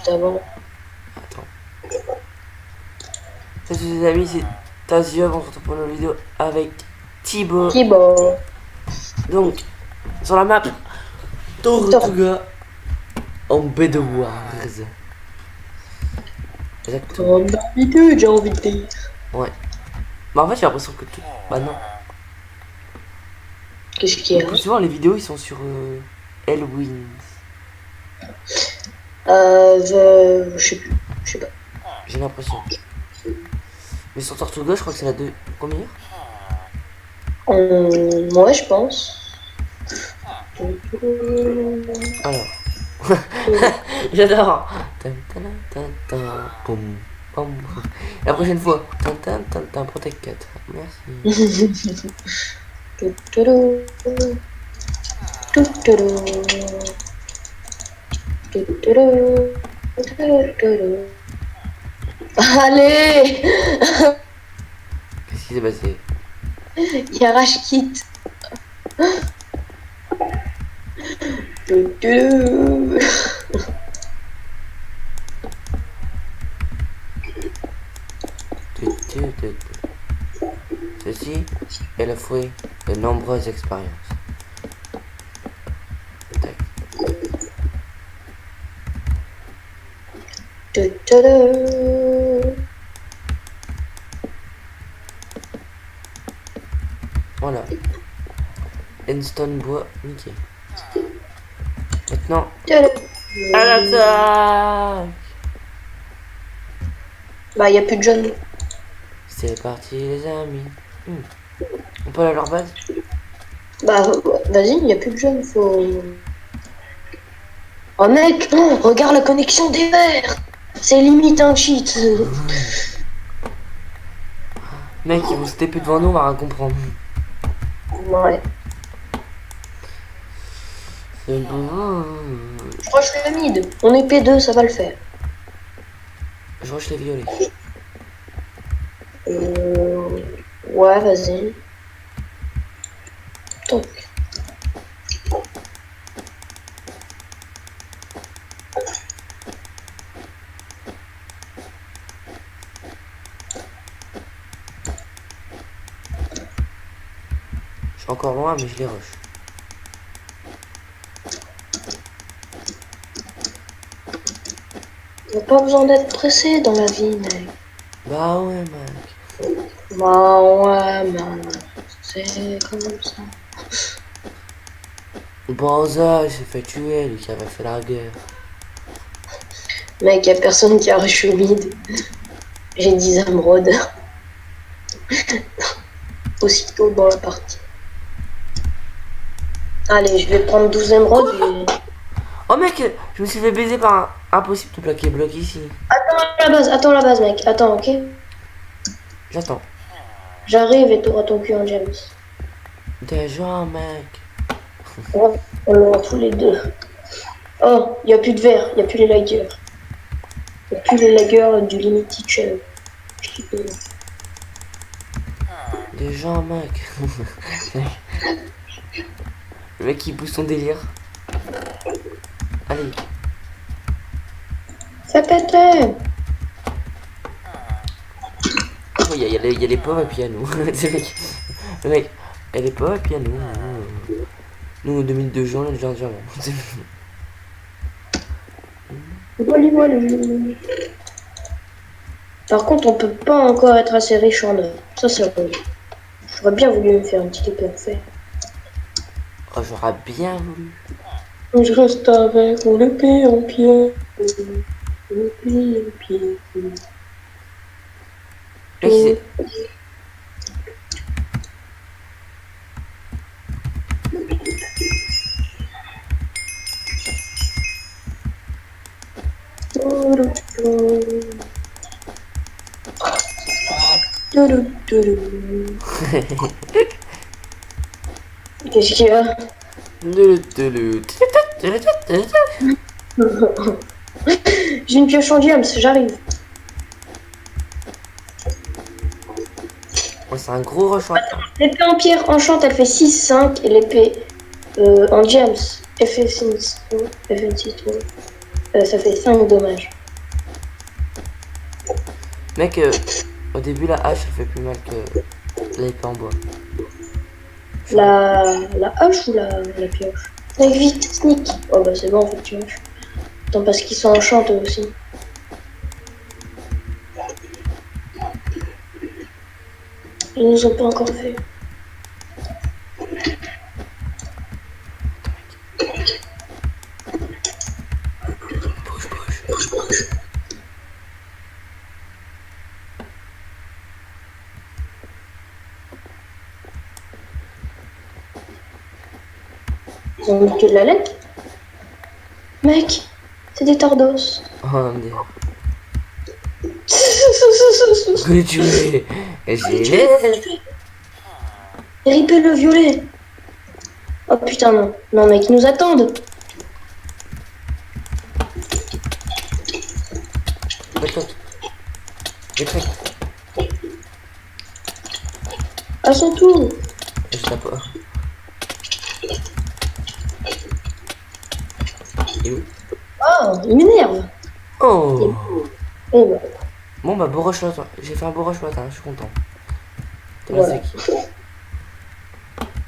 juste avant. Attends. Salut les amis, c'est Tazia, on se retrouve pour une vidéo avec Thibaut. Thibaut. Donc, sur la map, Tortuga en baie de Wars. Exactement. Comme d'habitude, j'ai envie de dire. Ouais. Bah en fait j'ai l'impression que tout... Bah non. Qu'est-ce qu'il y Le a? plus souvent les vidéos ils sont sur Hellwings. Je sais plus. Je sais pas. J'ai l'impression. Mais sur Tortuga je crois que c'est la première. Ouais, je pense. Alors. J'adore. Tan, tan, tan, tan, pom, pom. La prochaine fois. Tan, tan, tan, tan, Protect 4. Merci. Allez, Qu'est-ce qui s'est passé? il y a Rage Kit. Ceci est le fruit de nombreuses expériences. Tac. Voilà. Enstone bois, nickel. Maintenant, à l'attaque. Bah, il y a plus de jeunes. C'est parti les amis. On peut aller à leur base? Bah, vas-y, il y a plus de jeunes. Faut. Oh mec, oh, regarde la connexion des verts. C'est limite un cheat. Mec, ils vont se taper devant nous, on va rien comprendre. Ouais. C'est bon. Je rush le mid. On est P2, ça va le faire. Je rush les violets. Ouais, vas-y. Toc. Je suis encore loin, mais je les rush. Y'a pas besoin d'être pressé dans la vie, mec. Bah ouais, mec. Bah ouais, man. C'est comme ça. Banza, il s'est fait tuer, lui qui avait fait la guerre. Mec, y'a personne qui a rush le mid. J'ai 10 émeraudes. Aussitôt dans la partie. Allez, je vais prendre 12 émeraudes et... Oh mec, je me suis fait baiser par un... Impossible de plaquer bloc ici. Attends la base, mec. Attends, ok? J'attends. J'arrive et t'auras ton cul en James. Déjà, mec. Ouais, on l'aura tous les deux. Oh, y a plus de verre, y a plus les lagers. Y a plus les lagers du Limited Shell. Déjà, mec. Le mec il pousse son délire. Allez. Ça pète. Oh, y a les pauvres et puis à nous. Le mec, il y a les pauvres et puis à nous. Nous, 2002 jours, on est déjà en diamant. Voilà. Par contre, on peut pas encore être assez riche en or. Ça, c'est vrai. J'aurais bien voulu me faire une petite épée en fer. Oh, j'aurais bien voulu. Je reste avec mon épée en pierre. Épée en pierre. Mec, c'est... Qu'est-ce qu'il y a? J'ai une pioche en diams, j'arrive. Oh, c'est un gros rush. L'épée en pierre enchante, elle fait 6-5 et l'épée en diams, elle fait 6. Ça fait 5 dommages. Mec, au début, la hache, elle fait plus mal que l'épée en bois. La hache ou la pioche? Mec, vite, sneak. Oh bah c'est bon, faut que tu haches. Attends, parce qu'ils sont enchantés aussi. Ils nous ont pas encore fait. Bouge. Ils ont mis que de la laine. Mec, c'est des tardos. Oh, merde. Que tu es. J'ai. Ripez le violet. Oh putain, non. Non, mec, ils nous attendent. Détruit. À son tour. Je tape pas. Il est où? Oh, il m'énerve. Oh. Et bah, Bon bah beau rush matin. J'ai fait un beau rush matin, je suis content. T'es voilà. resté qui?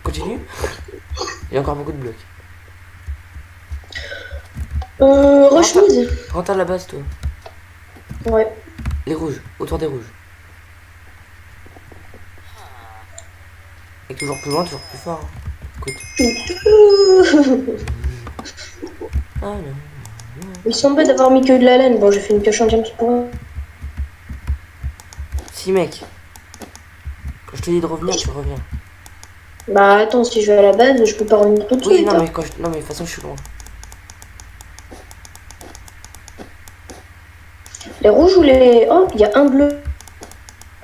Continue. Il y a encore beaucoup de blocs. Rush mid. Rentre à la base toi. Ouais. Les rouges, autour des rouges. Et toujours plus loin, toujours plus fort. Hein. Écoute. Ah non. Il semblait d'avoir mis que de la laine. Bon, j'ai fait une pioche en diamant pour eux. Si mec. Quand je te dis de revenir, tu reviens. Bah attends, si je vais à la base, je peux pas revenir tout de Oui, suite. non hein. mais quand je... Non mais de toute façon je suis loin. Les rouges ou les... Oh, il y a un bleu.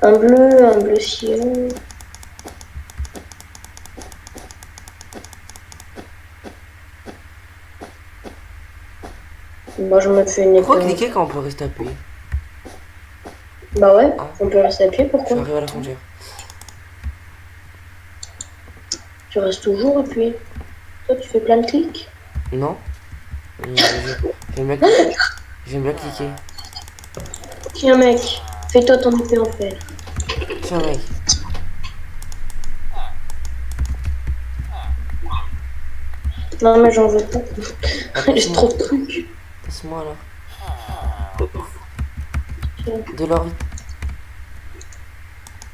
Un bleu ciel. Moi, je me fais une Pourquoi épée. cliquer quand on peut rester appuyé? Bah ouais, Ah. on peut rester appuyé, Je pourquoi? suis arrivé à la frontière. Tu restes toujours appuyé. Toi, tu fais plein de clics. Non. J'aime bien cliquer. J'aime bien cliquer. Tiens, mec, fais-toi ton épée en fer. Tiens mec. Non, mais j'en veux pas. J'ai trop Passe-moi. de trucs. Passe-moi là. De l'or vite.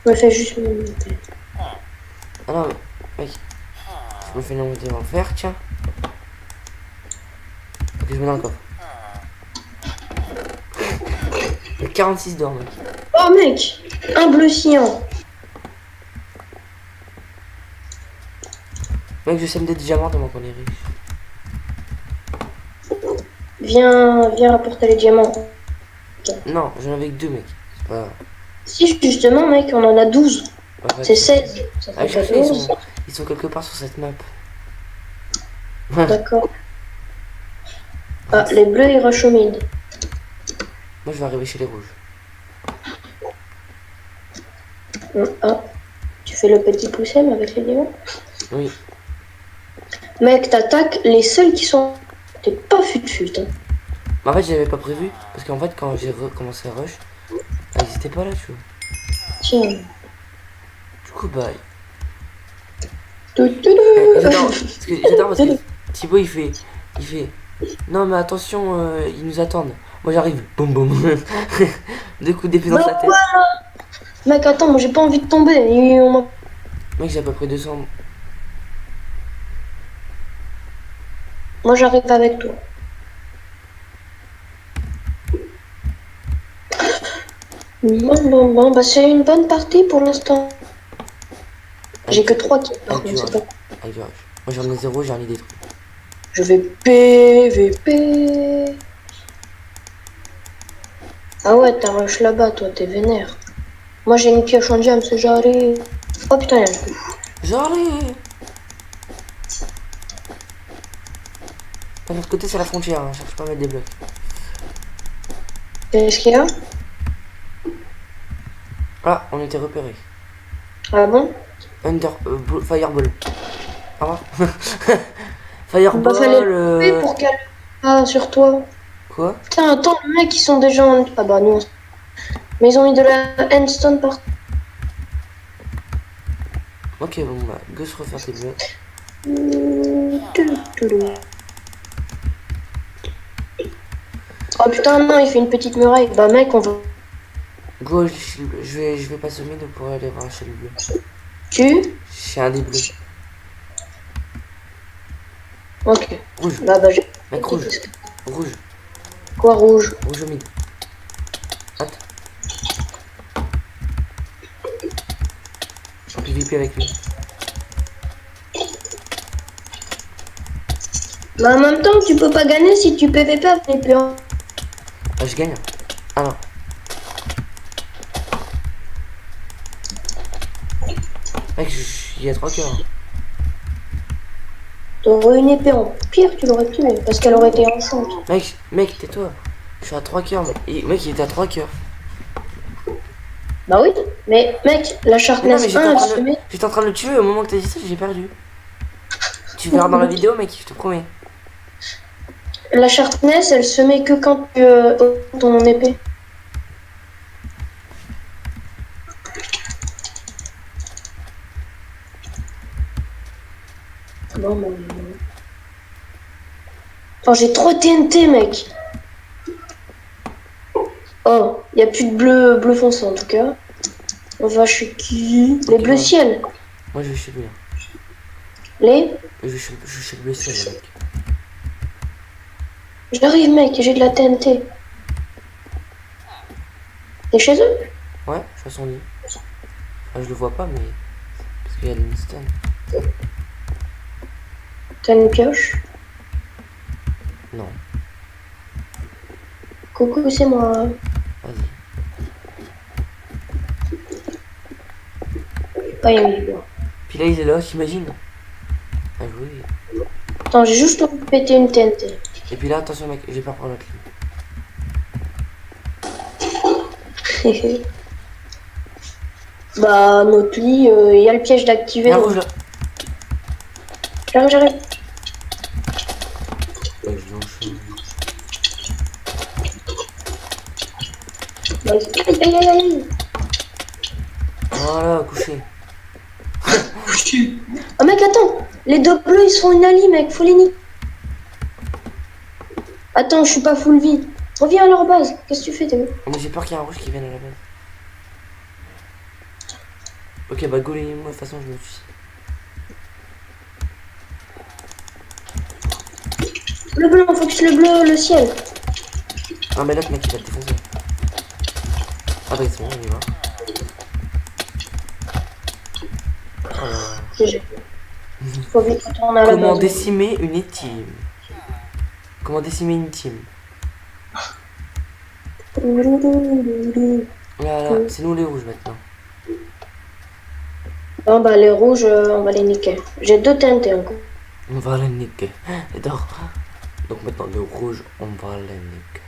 Je me fais juste mon épée. Ah non mais. Mec. Je me fais une montée en fer, tiens. Ok, je mets dans le coffre. 46 d'or mec. Oh, mec, un bleu cyan. Mec, je sème des diamants tellement qu'on est riche. Viens rapporter les diamants. Non, j'en avais que 2 mec. C'est pas. Si, justement, mec, on en a 12. En fait, C'est 16. Ça allez fait chercher, 14. ils sont quelque part sur cette map. D'accord. Ah, les bleus, ils rushent au mid. Moi je vais arriver chez les rouges. Ah, tu fais le petit poussem avec les diamants? Oui. Mec, t'attaques les seuls qui sont... T'es pas fut-fut, hein. Mais en fait j'avais pas prévu. Parce qu'en fait quand j'ai recommencé à rush, ils étaient pas là tu vois. Tiens. Du coup bye. Tout. J'adore parce que Thibaut il fait. Non mais attention, ils nous attendent. Moi j'arrive, boum boum. 2 coups d'épée dans sa tête. Mec, attends, moi j'ai pas envie de tomber. Mec j'ai à peu près 200. Moi j'arrive avec toi. Bon, bah c'est une bonne partie pour l'instant. J'ai que 3 kills par contre, c'est pas... Avec du rush. Moi j'en ai 0, j'ai rien détruit. Je vais PVP. Ah ouais, t'as rush là-bas, toi, t'es vénère. Moi j'ai une pioche en diam, c'est j'arrive. Oh putain, y'a un coup. J'arrive. De l'autre côté c'est la frontière, hein. Cherche pas à mettre des blocs. Qu'est-ce qu'il y a? Ah, on était repérés. Ah bon? Fireball. Ah Fireball. Bah fallait le couper pour qu'elle... Ah, sur toi. Quoi? Putain, attends, les mecs, ils sont déjà en... Ah bah non. Mais ils ont mis de la handstone partout. Ok, bon, bah, go se refaire tes bleus. Oh putain, non, il fait une petite muraille. Bah mec, on va... Go, je vais pas semer de pour aller voir chez le bleu. Tu? Chez un des bleus. Ok. Rouge. Bah j'ai... Mec, rouge. Rouge. Quoi, rouge? Rouge au mid. Hâte. En PVP avec lui. Bah en même temps, tu peux pas gagner si tu PVP avec les pions. Ah, je gagne. Ah non. Mec, il y a 3 cœurs. T'aurais une épée en pire, tu l'aurais tué, parce qu'elle aurait été enchante. Mec, tais-toi. Je suis à 3 cœurs. Mec, il était à 3 cœurs. Bah oui, mais mec, la Mais non, mais sharpness 1, elle se met... j'étais en train de le tuer au moment que t'as dit ça, j'ai perdu. Tu verras dans la vidéo, mec, je te promets. La sharpness, elle se met que quand tu ton épée. Bon, bon, bon. Attends, j'ai 3 TNT, mec. Oh, il n'y a plus de bleu foncé en tout cas. On va chez qui? Les Ok, bleus ouais. ciel. Moi, je vais chez lui. Hein. Les? Je vais chez le bleu ciel, mec. J'arrive, mec, j'ai de la TNT. T'es chez eux? Ouais, je suis à son lit. Enfin, je le vois pas, mais. Parce qu'il y a les Winston. T'as une pioche? Non, Coucou, c'est moi. vas-y. Pas une bois. Puis là, il est là, t'imagines? Ah oui. Attends, j'ai juste envie de péter une TNT. Et puis là, attention, mec, j'ai peur pour la clé. Bah, notre lit, il y a le piège Il y d'activer. a un rouge là. J'arrive. Ouais, je l'enchaîne. Aïe. Voilà, couché. Oh mec, attends. Les deux bleus, ils sont une ali, mec. Faut les niquer. Attends, je suis pas full vie. Reviens à leur base. Qu'est-ce que tu fais, t'es Oh, mais j'ai peur qu'il y ait un rouge qui vienne à la base. Ok, bah go les moi, de toute façon, je me suis. Le bleu, on focus le bleu, le ciel. Ah, mais là, mec, il va te défoncer. Ah, bah, c'est bon, on y va. Oh là là. GG. Faut vite retourner à la Comment base. décimer une team? Comment décimer une team? Là, c'est nous les rouges maintenant. Bon bah les rouges, on va les niquer. J'ai 2 TNT encore. On va les niquer. J'adore. Donc maintenant, le rouge, on va les niquer.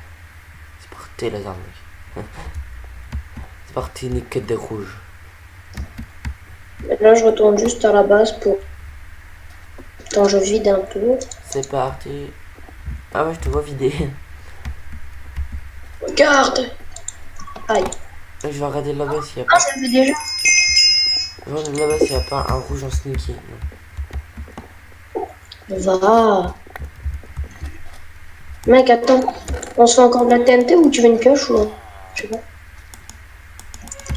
C'est parti, les armes. C'est parti, niquer des rouges. Et là, je retourne juste à la base pour... Attends, je vide un peu. C'est parti. Ah ouais, je te vois vider. Regarde. Aïe. Je vais regarder là-bas s'il y a Ah, pas. ça fait déjà. Je vais regarder là-bas s'il y a pas un rouge en sneaky. Non. Va. Mec, attends. On se fait encore de la TNT ou tu veux une pioche ou... Je sais pas.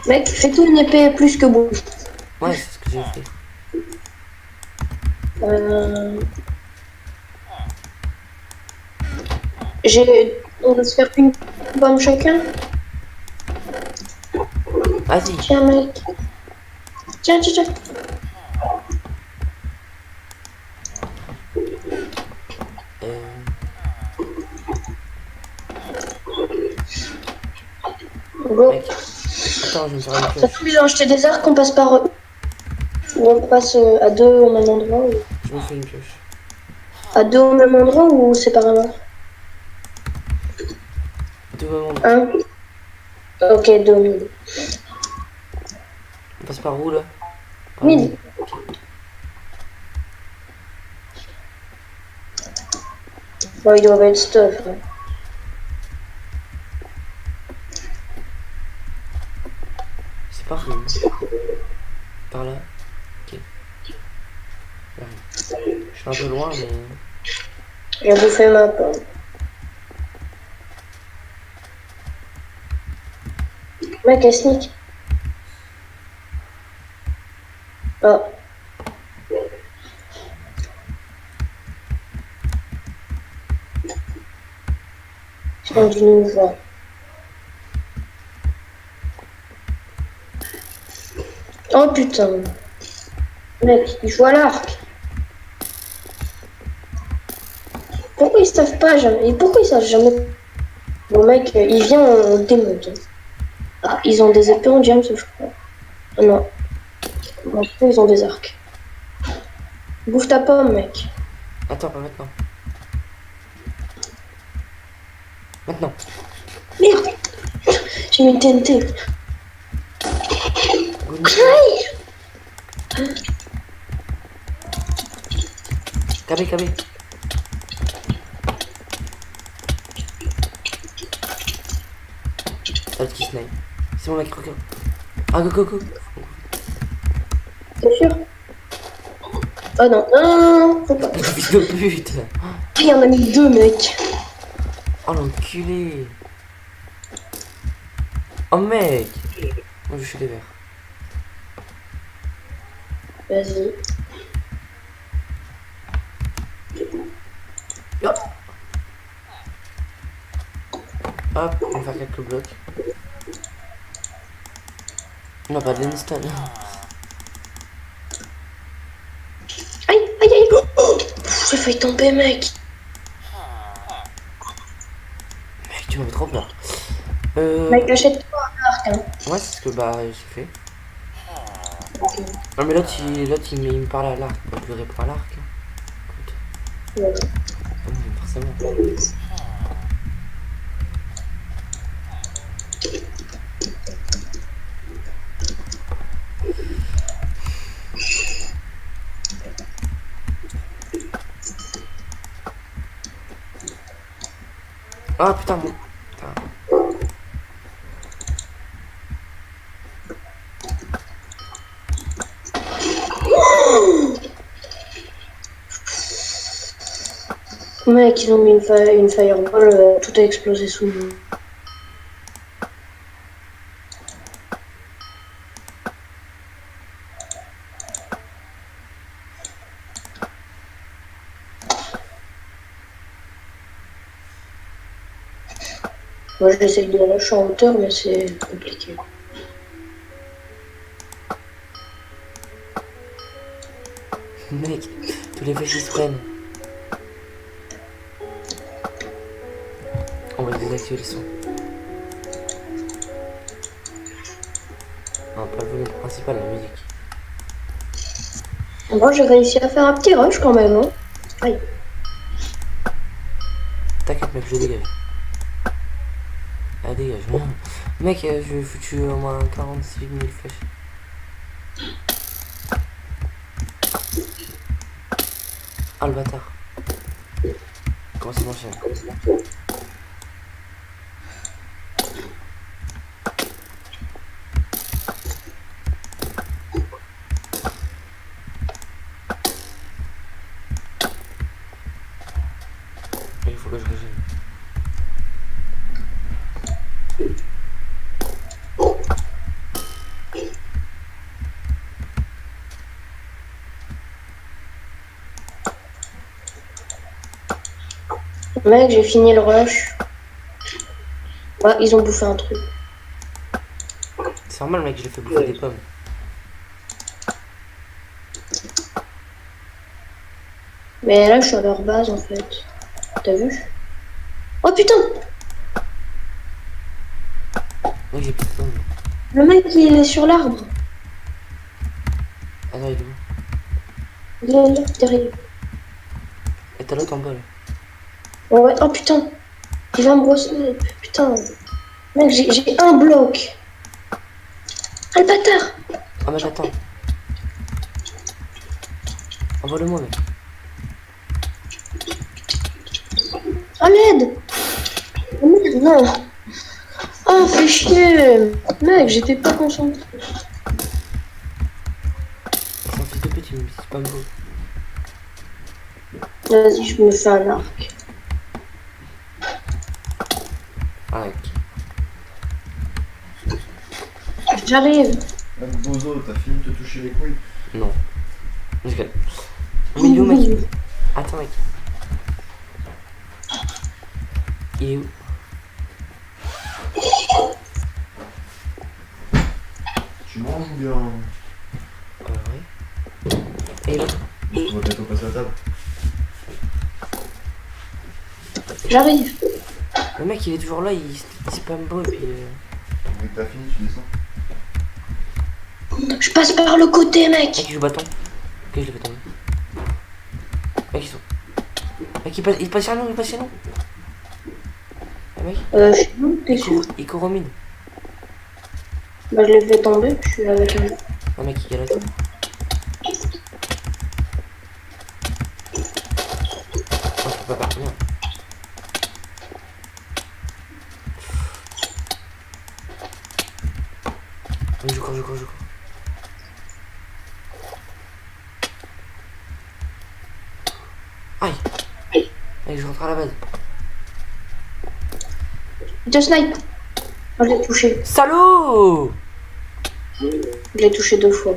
Mec, fais-toi une épée plus que beau. Ouais, c'est ce que j'ai fait. On va se faire une bombe chacun. Vas-y. Tiens, mec. Tiens. Go. Mec. Attends, je vais me faire une Ça pioche. fait bien acheter des arcs, on passe par eux. Ou on passe à deux au même endroit. Ou... Je me fais une pioche. À deux au même endroit ou séparément? Deux moments. Un. Ok, deux au milieu. On passe par où là? Par Mid. où? Bon, ils doivent être stuff. Hein. Par où? Par là. Ok. J'arrive. Je suis un peu loin, mais... J'ai bouffé ma pomme. Mec, elle sneak. Oh. J'ai rendu une voix. Oh putain. Mec, il joue à l'arc. Pourquoi ils savent pas jamais? Et pourquoi ils savent jamais? Bon mec, il vient, on le démonte. Ah, ils ont des épées en diamant, je crois. Ah non. En tout cas, ils ont des arcs. Bouffe ta pomme, mec. Attends, pas maintenant. Maintenant. Merde. J'ai mis une TNT. Good. Aïe. Cabé, cabé. T'as le petit snipe. C'est bon mec, regarde. Ah, go, go, go. T'es sûr? Oh non, non, non, non, faut pas. Fils de pute. Il y en a mis deux, mec. Oh l'enculé. Oh mec. Moi je suis les verts. Vas-y. Hop. Hop, on va faire quelques blocs. On n'a pas de limestone. Aïe, aïe, aïe. Oh, j'ai failli tomber, mec. Mec, tu m'avais trop peur. Mec, achète-toi un arc, hein. Ouais, c'est ce que bah j'ai fait. Ok. Non mais l'autre il me parle à l'arc. Bah, je lui réponds à l'arc. Écoute. Ouais. Forcément. Ah putain, bon. Putain. Mec, ils ont mis une fireball, tout a explosé sous nous. Moi, j'essaye de lâcher en hauteur, mais c'est compliqué. Mec, tous les flèches ils se prennent. On va désactiver les sons. Non, pas le volume principal, la musique. Moi, j'ai réussi à faire un petit rush quand même, hein. Aïe. T'inquiète mec, je dégage. Ah dégage. Mec, je vais foutu au moins 46 000 flèches. Ah le bâtard. Comment c'est m'enchaîne? Il faut que je régène. Mec, j'ai fini le rush. Ouais, ils ont bouffé un truc. C'est normal mec, je l'ai fait bouffer des pommes. Mais là, je suis à leur base, en fait. T'as vu? Oh putain! Mec, j'ai plus de pommes. Le mec, il est sur l'arbre. Ah non, il est où? Il est là, derrière. Et t'as l'autre en bas là. Ouais, oh putain! Il va me brosser. Putain. Mec, j'ai un bloc. Ah, le bâtard! Ah mec, attends. Envoie-le-moi mec. Oh l'aide! Oh merde, non! Oh, fais chier. Mec, j'étais pas concentré. C'est un fils de pute, c'est pas beau. Vas-y, je me fais un arc. Arc. J'arrive. Mec, Bozo, t'as fini de te toucher les couilles? Non. Je rigole. Mais il est où, mec? Attends, mec. Il est où? Tu manges ou bien? Oui. Et l'autre? On va bientôt passer à la table. J'arrive. Le mec, il est toujours là, il spam beau et puis. Dès que t'as fini, tu descends. Je passe par le côté, Mec, mec. il joue bâton. Ok, je l'ai fait tomber. Mec, ils sont. Mec, il passe chez nous, il passe chez nous. Le mec, Je suis où, t'es sûr? il court au mid. Bah, je l'ai fait tomber. Je suis avec un. Non, mec, il galope. Oh, je peux pas partir. Je cours. Aïe. Mec, je rentre à la base. Il te snipe. Je l'ai touché. Salaud! Je l'ai touché 2 fois.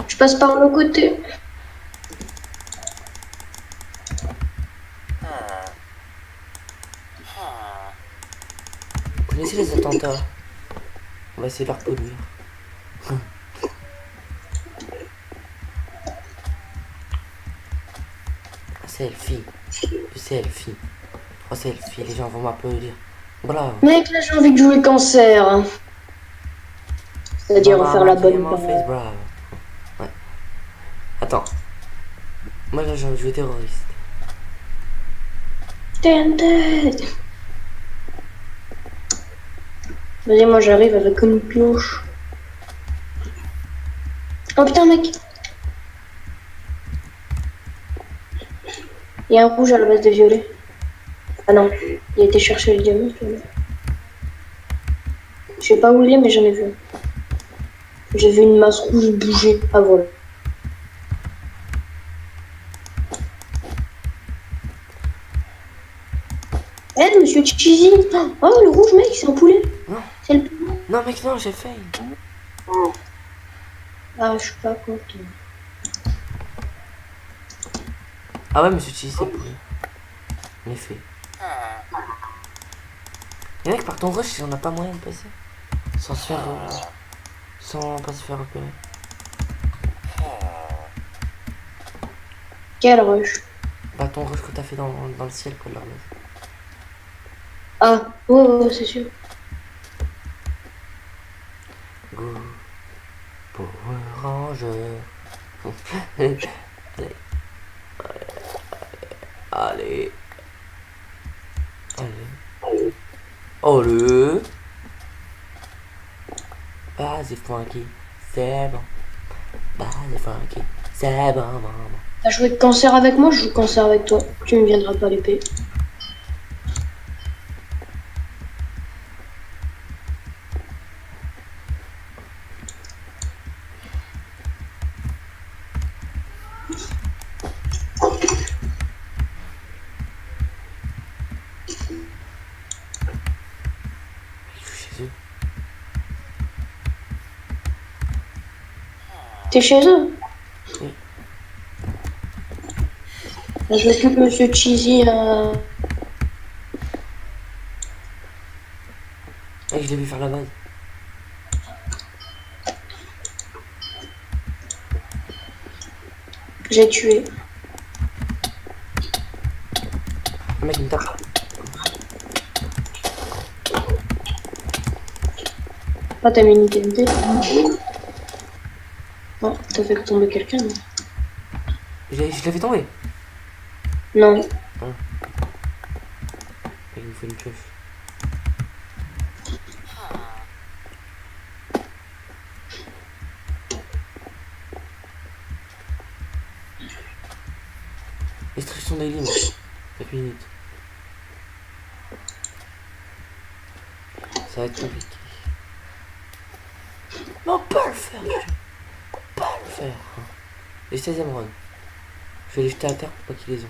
Je passe par le côté. Vous connaissez les attentats? On va essayer de leur produire. Selfie. Du selfie. 3 selfies, les gens vont m'applaudir. Bravo. Mec, là, j'ai envie de jouer cancer. C'est-à-dire Maman faire la m'a bonne dit mon face, part. bravo. Ouais. Attends. Moi, là, j'ai envie de jouer terroriste. Dead. Vas-y, moi, j'arrive avec une pioche. Oh putain, mec. Il y a un rouge à la base de violet. Ah non, il a été chercher le diamant. Je sais pas où il est, mais j'en ai vu. J'ai vu une masse rouge bouger à vol. Eh, monsieur Cheesy. Oh, le rouge, mec, c'est un poulet. Non. C'est le poulet. Non, mec, non, j'ai fait. Ah, je suis pas content. Ah ouais, monsieur Cheese, c'est pourri. En effet. Et mec, par ton rush, on n'a pas moyen de passer. Sans se faire. Sans pas se faire repérer. Quel rush? Bah, ton rush que t'as fait dans le ciel, près de leur base. Ah, ouais, c'est sûr. Go. Power Ranger. Allez. Allez. Allez. Oh le. Vas-y, Frankie. C'est bon. Vas-y, Frankie. C'est bon, maman. T'as joué de cancer avec moi, je joue cancer avec toi. Tu me viendras pas l'épée. Je suis chez eux. T'es chez eux? Oui. Je m'occupe monsieur Cheesy. Mec, je l'ai vu faire la base. J'ai tué. Le mec, il me tape. Ah, t'as mis une TNT. Oh, t'as fait tomber quelqu'un, non? Je l'ai fait tomber. Non. Il me faut une pioche. Instruction daily, mec. 5 minutes. Ça va être compliqué. Mais on peut le faire, je peux le faire. Les 16e run. Je vais les jeter à terre pour pas qu'ils les ont.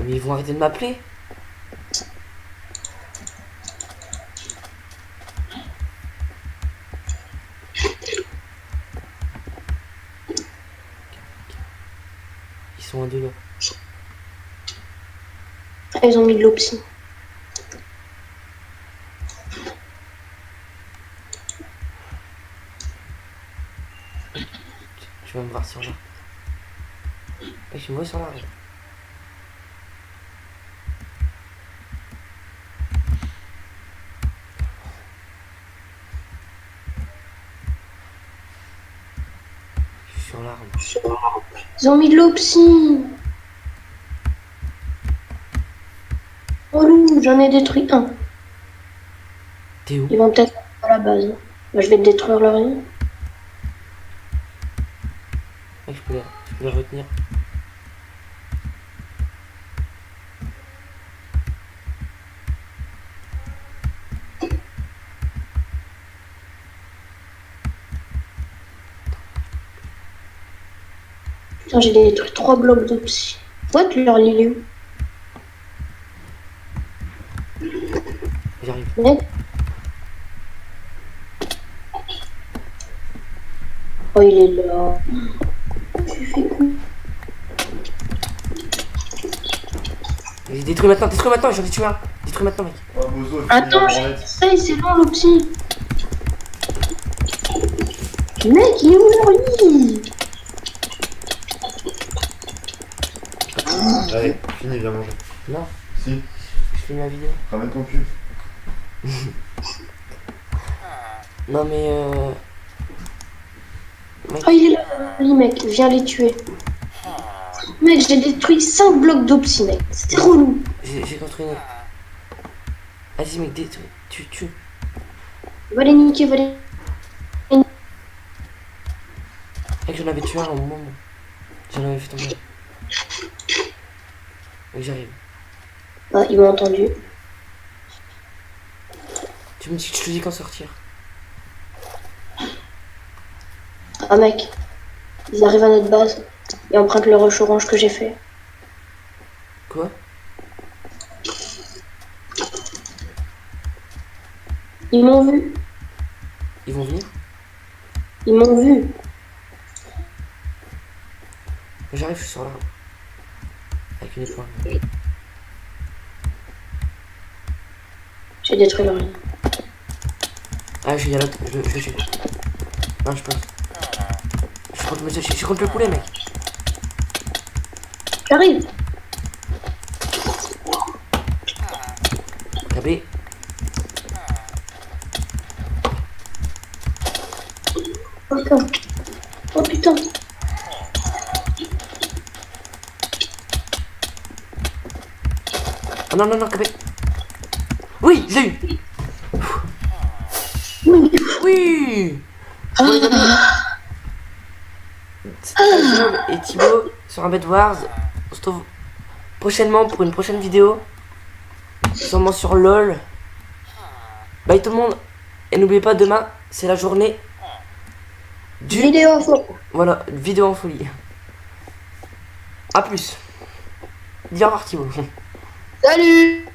Mais ils vont arrêter de m'appeler. Ils sont un de là. Ah, ils ont mis de l'eau psy. Tu vas me voir sur là. Je suis moi sur là. Je suis sur l'arbre. Ils ont mis de l'eau psy. Oh loup, j'en ai détruit un. T'es où? Ils vont peut-être à la base. Bah, je vais détruire leur ligne. Ouais, je peux les retenir. Putain, j'ai détruit 3 blocs de psy. What, leur ligne est où? J'arrive. Mec. Oh, il est là. Tu fais quoi? Détruis maintenant, j'en ai tué un. Détruis maintenant, mec. Oh, Bozo, finis Attends, la j'ai branlette. ça, c'est long, le psy. Mec, il est où leur lit? Allez, fini, viens manger. Non, Si, je fais ma vidéo. ramène ton cul. Non, mais Oh, il est là, leur lit, mec. Viens les tuer. Mec, j'ai détruit 5 blocs d'opsy, mec. C'était relou. j'ai construit une. Vas-y, mec, détruis. Tu. Va les niquer, va les... Mec, j'en avais tué un au moment. J'en avais fait tomber. Mec, j'arrive. Ah, ils m'ont entendu. Tu me dis que je te dis quand sortir. Ah, mec. Ils arrivent à notre base et empruntent le rush orange que j'ai fait. Quoi? Ils m'ont vu. Ils vont venir? Ils m'ont vu. J'arrive, je suis sur l'arbre. Avec une épingle. J'ai détruit leur ligne. Ah, je suis à l'autre. Je le tue. Non, je pense. Je suis contre le poulet, mec. J'arrive. KB. Oh putain. Oh putain. Oh non, KB. Oui, je l'ai eu. Oui. Oui. C'était Job et Thibaut sur un Bed Wars. On se retrouve prochainement pour une prochaine vidéo. Sûrement sur LOL. Bye tout le monde. Et n'oubliez pas, demain, c'est la journée du... Vidéo info. Voilà, vidéo en folie. A plus. Dis au revoir Thibaut. Salut.